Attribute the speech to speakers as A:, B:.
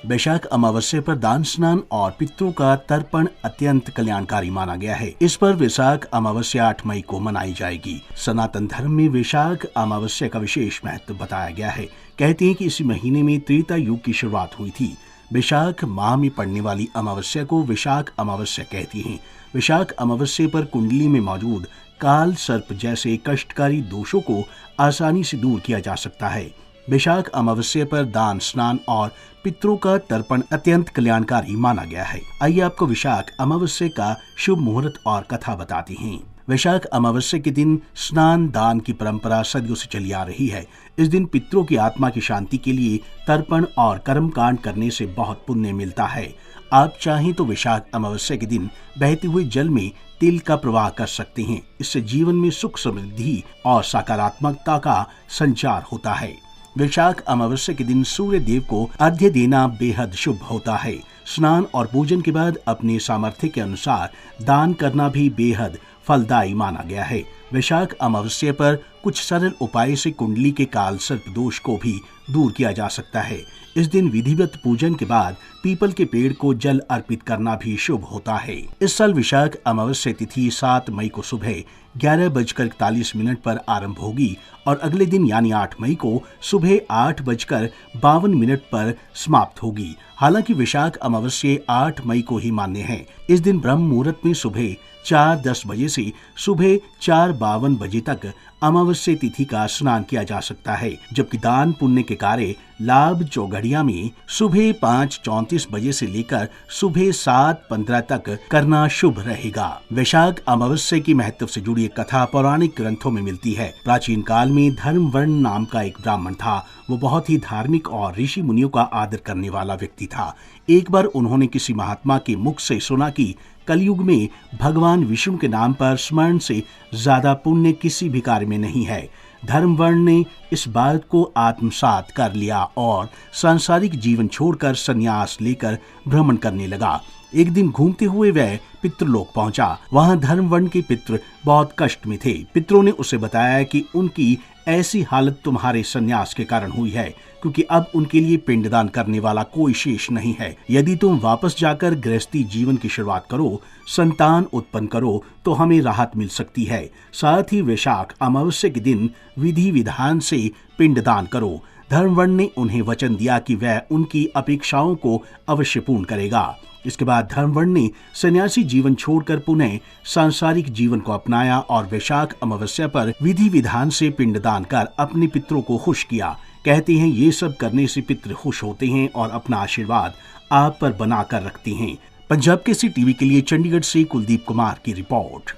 A: वैशाख अमावस्या पर दान स्नान और पितरों का तर्पण अत्यंत कल्याणकारी माना गया है। इस पर वैशाख अमावस्या 8 मई को मनाई जाएगी। सनातन धर्म में वैशाख अमावस्या का विशेष महत्व बताया गया है। कहते हैं कि इसी महीने में त्रेता युग की शुरुआत हुई थी। वैशाख माह में पड़ने वाली अमावस्या को वैशाख अमावस्या कहती हैं। वैशाख अमावस्या पर कुंडली में मौजूद काल सर्प जैसे कष्टकारी दोषों को आसानी से दूर किया जा सकता है। वैशाख अमावस्या पर दान स्नान और पितरों का तर्पण अत्यंत कल्याणकारी माना गया है। आइए आपको वैशाख अमावस्या का शुभ मुहूर्त और कथा बताती हैं। वैशाख अमावस्या के दिन स्नान दान की परंपरा सदियों से चली आ रही है। इस दिन पितरों की आत्मा की शांति के लिए तर्पण और कर्मकांड करने से बहुत पुण्य मिलता है। आप चाहें तो वैशाख अमावस्या के दिन बहते हुए जल में तिल का प्रवाह कर सकते हैं। इससे जीवन में सुख समृद्धि और सकारात्मकता का संचार होता है। वैशाख अमावस्या के दिन सूर्य देव को अर्घ्य देना बेहद शुभ होता है। स्नान और पूजन के बाद अपने सामर्थ्य के अनुसार दान करना भी बेहद फलदायी माना गया है। वैशाख अमावस्या पर कुछ सरल उपाय से कुंडली के काल सर्प दोष को भी दूर किया जा सकता है। इस दिन विधिवत पूजन के बाद पीपल के पेड़ को जल अर्पित करना भी शुभ होता है। इस साल वैशाख अमावस्या तिथि 7 मई को सुबह 11:41 पर आरंभ होगी और अगले दिन यानी 8 मई को सुबह 8:52 पर समाप्त होगी। हालांकि वैशाख अमावस्या 8 मई को ही मान्य है। इस दिन ब्रह्म मुहूर्त में सुबह 4:10 बजे से सुबह 4:52 बजे तक अमावस्या तिथि का स्नान किया जा सकता है, जबकि दान पुण्य के कार्य लाभ चौघड़िया में सुबह 5:34 बजे से लेकर सुबह 7:15 तक करना शुभ रहेगा। वैशाख अमावस्या की महत्व से जुड़ी एक कथा पौराणिक ग्रंथों में मिलती है। प्राचीन काल में धर्मवर्ण नाम का एक ब्राह्मण था। वो बहुत ही धार्मिक और ऋषि मुनियों का आदर करने वाला व्यक्ति था। एक बार उन्होंने किसी महात्मा के मुख से सुना कि कलयुग में भगवान विष्णु के नाम पर स्मरण से ज्यादा पुण्य किसी भी कार्य में नहीं है। धर्मवर्ण ने इस बात को आत्मसात कर लिया और सांसारिक जीवन छोड़कर संन्यास लेकर भ्रमण करने लगा। एक दिन घूमते हुए वह पितृलोक पहुंचा। वहां धर्मवर्ण के पितृ बहुत कष्ट में थे। पितरों ने उसे बताया कि उनकी ऐसी हालत तुम्हारे संन्यास के कारण हुई है, क्योंकि अब उनके लिए पिंडदान करने वाला कोई शेष नहीं है। यदि तुम वापस जाकर गृहस्थी जीवन की शुरुआत करो, संतान उत्पन्न करो, तो हमें राहत मिल सकती है। साथ ही वैशाख अमावस्या के दिन विधि विधान से पिंडदान करो। धर्मवर्ण ने उन्हें वचन दिया कि वह उनकी अपेक्षाओं को अवश्य पूर्ण करेगा। इसके बाद धर्मवर्ण ने सन्यासी जीवन छोड़कर पुनः सांसारिक जीवन को अपनाया और वैशाख अमावस्या पर विधि विधान से पिंडदान कर अपने पितरों को खुश किया। कहते हैं ये सब करने से पितृ खुश होते हैं और अपना आशीर्वाद आप पर बना कर रखते हैं। पंजाब केसरी टीवी के लिए चंडीगढ़ से कुलदीप कुमार की रिपोर्ट।